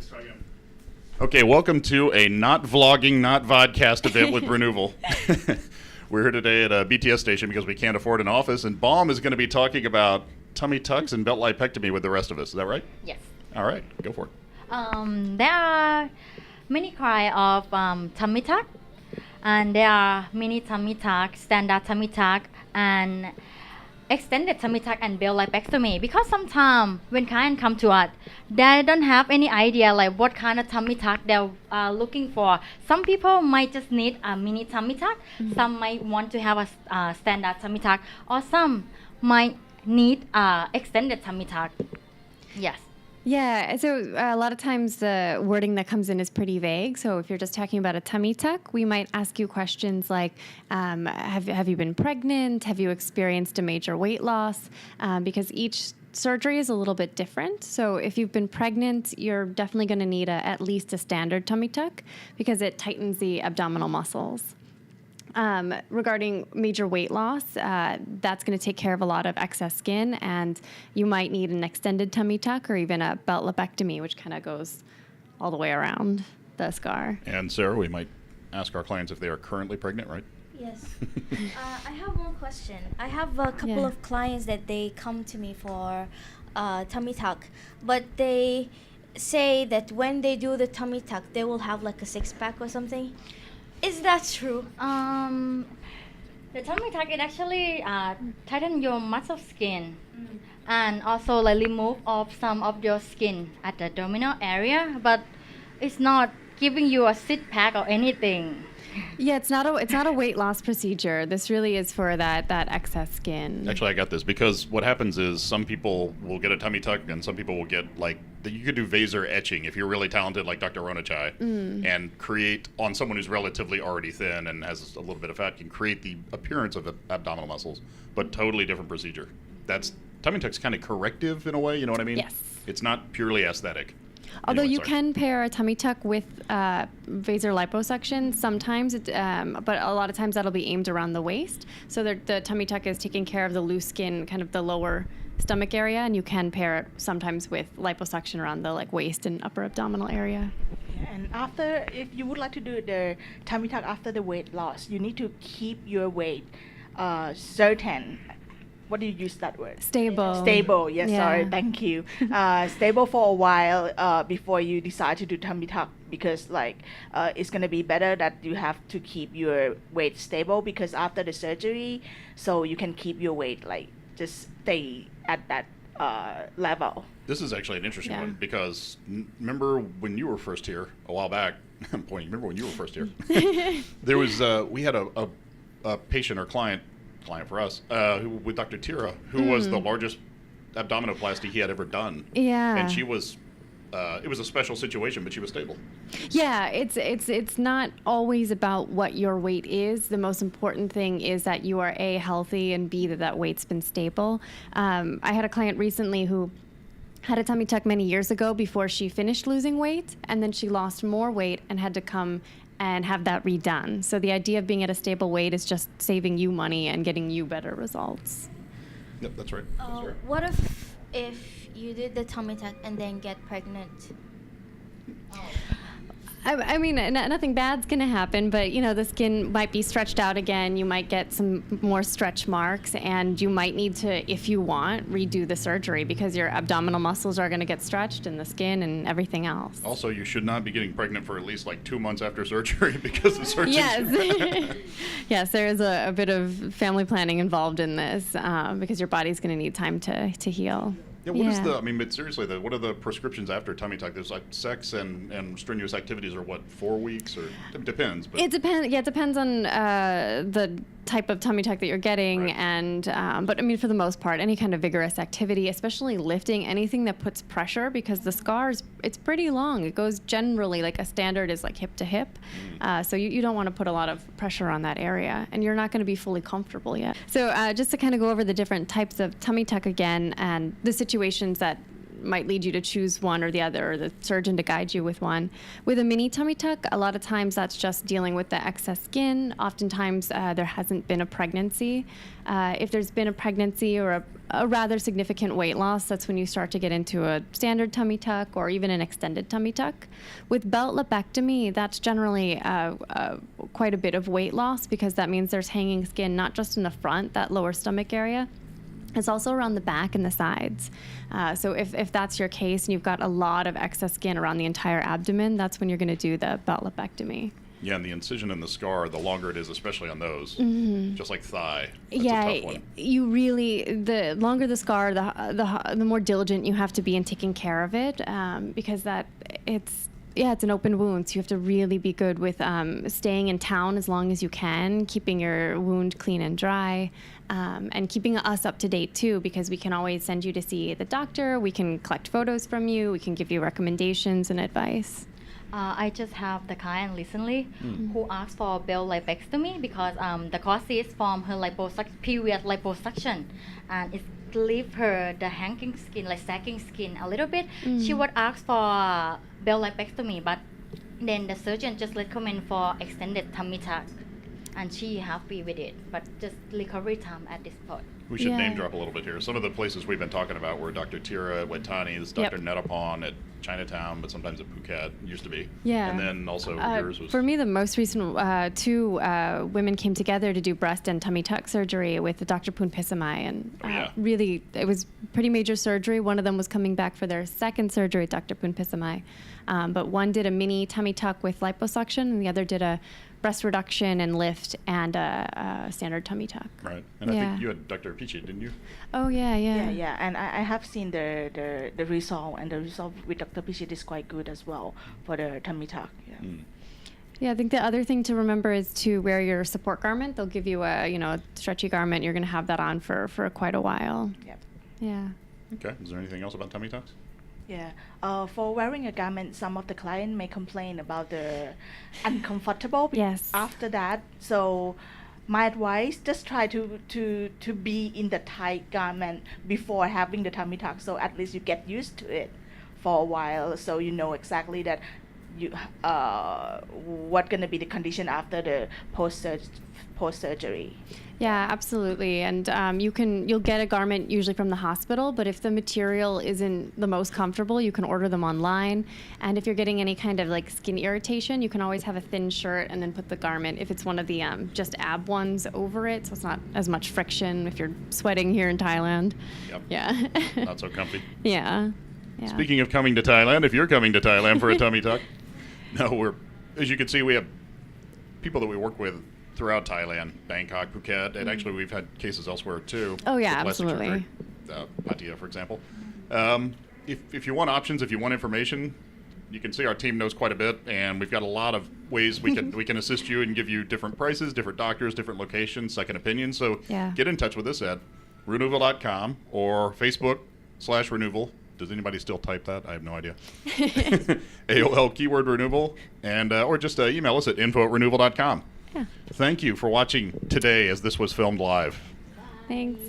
Let's try again. Okay, welcome to a not vlogging, not vodcast event with Renewal. We're here today at a BTS station because we can't afford an office, and Baum is going to be talking about tummy tucks and belt lipectomy with the rest of us. Is that right? Yes. All right, go for it. There are many kinds of tummy tuck, and there are mini tummy tuck, standard tummy tuck, and extended tummy tuck and belt lipectomy. Because sometimes when clients come to us, they don't have any idea like what kind of tummy tuck they're looking for. Some people might just need a mini tummy tuck. Mm-hmm. Some might want to have a standard tummy tuck, or some might need extended tummy tuck. Yes. Yeah, so a lot of times the wording that comes in is pretty vague. So if you're just talking about a tummy tuck, we might ask you questions like, have you been pregnant? Have you experienced a major weight loss? Because each surgery is a little bit different. So if you've been pregnant, you're definitely going to need at least a standard tummy tuck because it tightens the abdominal muscles. Regarding major weight loss, that's going to take care of a lot of excess skin, and you might need an extended tummy tuck or even a belt lipectomy, which kind of goes all the way around the scar. And Sarah, we might ask our clients if they are currently pregnant, right? Yes. I have one question. I have a couple of clients that they come to me for tummy tuck, but they say that when they do the tummy tuck, they will have like a six-pack or something. Is that true? The tummy tuck it actually tighten your muscle skin, and also like remove off some of your skin at the abdominal area, but it's not giving you a sit pack or anything. Yeah, it's not a weight loss procedure. This really is for that excess skin. Actually, I got this because what happens is some people will get a tummy tuck and some people will get you could do vaser etching if you're really talented like Dr. Ronachai and create on someone who's relatively already thin and has a little bit of fat can create the appearance of abdominal muscles, but totally different procedure. Tummy tuck's kind of corrective in a way, you know what I mean? Yes. It's not purely aesthetic. Although Anyway, you can pair a tummy tuck with vaser liposuction sometimes, but a lot of times that'll be aimed around the waist. So the tummy tuck is taking care of the loose skin, kind of the lower stomach area, and you can pair it sometimes with liposuction around the waist and upper abdominal area. Yeah, and if you would like to do the tummy tuck after the weight loss, you need to keep your weight certain. What do you use that word? Stable. Yes, Yeah. sorry. Thank you. Stable for a while before you decide to do tummy tuck because it's going to be better that you have to keep your weight stable because after the surgery, so you can keep your weight just stay at that level. This is actually an interesting one because remember when you were first here a while back, I'm pointing, remember when you were first here? There was, we had a patient or client for us, with Dr. Tira, who was the largest abdominoplasty he had ever done. Yeah. And she was, it was a special situation, but she was stable. Yeah, it's not always about what your weight is. The most important thing is that you are A, healthy, and B, that weight's been stable. I had a client recently who had a tummy tuck many years ago before she finished losing weight, and then she lost more weight and had to come and have that redone. So the idea of being at a stable weight is just saving you money and getting you better results. Yep, that's right. What if you did the tummy tuck and then get pregnant? I mean, nothing bad's going to happen, but, the skin might be stretched out again. You might get some more stretch marks, and you might need to, if you want, redo the surgery because your abdominal muscles are going to get stretched and the skin and everything else. Also, you should not be getting pregnant for at least 2 months after surgery because the surgery. Yes. Yes, there is a bit of family planning involved in this because your body's going to need time to heal. Yeah, what is but seriously, what are the prescriptions after tummy tuck? There's sex and strenuous activities are 4 weeks or it depends. But it depends. Yeah, it depends on the type of tummy tuck that you're getting, right. And but I mean, for the most part, any kind of vigorous activity, especially lifting, anything that puts pressure, because the scars, it's pretty long. It goes generally a standard is hip to hip, so you don't want to put a lot of pressure on that area, and you're not going to be fully comfortable yet. So just to kind of go over the different types of tummy tuck again, and the situations that might lead you to choose one or the other, or the surgeon to guide you with one. With a mini tummy tuck, a lot of times that's just dealing with the excess skin. Oftentimes there hasn't been a pregnancy. If there's been a pregnancy or a rather significant weight loss, that's when you start to get into a standard tummy tuck or even an extended tummy tuck. With belt lipectomy, that's generally quite a bit of weight loss, because that means there's hanging skin not just in the front, that lower stomach area. It's also around the back and the sides. So if that's your case and you've got a lot of excess skin around the entire abdomen, that's when you're going to do the belt lipectomy. Yeah, and the incision and the scar, the longer it is, especially on those, just like thigh, that's a tough one. You really, the longer the scar, the more diligent you have to be in taking care of it, because it's an open wound, so you have to really be good with staying in town as long as you can, keeping your wound clean and dry, and keeping us up to date too, because we can always send you to see the doctor, we can collect photos from you, we can give you recommendations and advice. I just have the client recently who asked for belt lipectomy because the causes from her period liposuction, and it leave her the hanging skin, like sagging skin a little bit. She would ask for belt lipectomy, but then the surgeon just recommend for extended tummy tuck, and she happy with it, but just recovery time at this point. We should name drop a little bit here. Some of the places we've been talking about were Dr. Tira at Waitani, this Dr. Netapon at Chinatown, but sometimes at Phuket, used to be. Yeah. And then also yours was... For me, the most recent two women came together to do breast and tummy tuck surgery with Dr. Poon Pisamai, and really, it was pretty major surgery. One of them was coming back for their second surgery, Dr. Poon Pisamai. But one did a mini tummy tuck with liposuction, and the other did a breast reduction and lift and a standard tummy tuck. Right. And I think you had Dr. Pichi, didn't you? Oh, yeah. Yeah. And I have seen the result, and the result with Dr. Pichi is quite good as well for the tummy tuck. Yeah. Yeah, I think the other thing to remember is to wear your support garment. They'll give you a stretchy garment. You're going to have that on for quite a while. Yep. Yeah. Okay. Is there anything else about tummy tucks? Yeah. For wearing a garment, some of the client may complain about the uncomfortable after that. So my advice, just try to be in the tight garment before having the tummy tuck, so at least you get used to it for a while, so you know exactly that you what gonna be the condition after the post surgery. Yeah, absolutely. And you'll get a garment usually from the hospital, but if the material isn't the most comfortable, you can order them online. And if you're getting any kind of like skin irritation, you can always have a thin shirt and then put the garment, if it's one of the just ab ones, over it, so it's not as much friction if you're sweating here in Thailand. Yep. Yeah. Not so comfy. Yeah. Speaking of coming to Thailand, if you're coming to Thailand for a tummy tuck, as you can see, we have people that we work with throughout Thailand, Bangkok, Phuket, and actually we've had cases elsewhere too. Oh yeah, absolutely. Pattaya, for example. If you want options, if you want information, you can see our team knows quite a bit, and we've got a lot of ways we can assist you and give you different prices, different doctors, different locations, second opinions. So get in touch with us at renewal.com or Facebook/renewal. Does anybody still type that? I have no idea. AOL keyword renewal, and or just email us at info@renewal.com. Yeah. Thank you for watching today as this was filmed live. Thanks.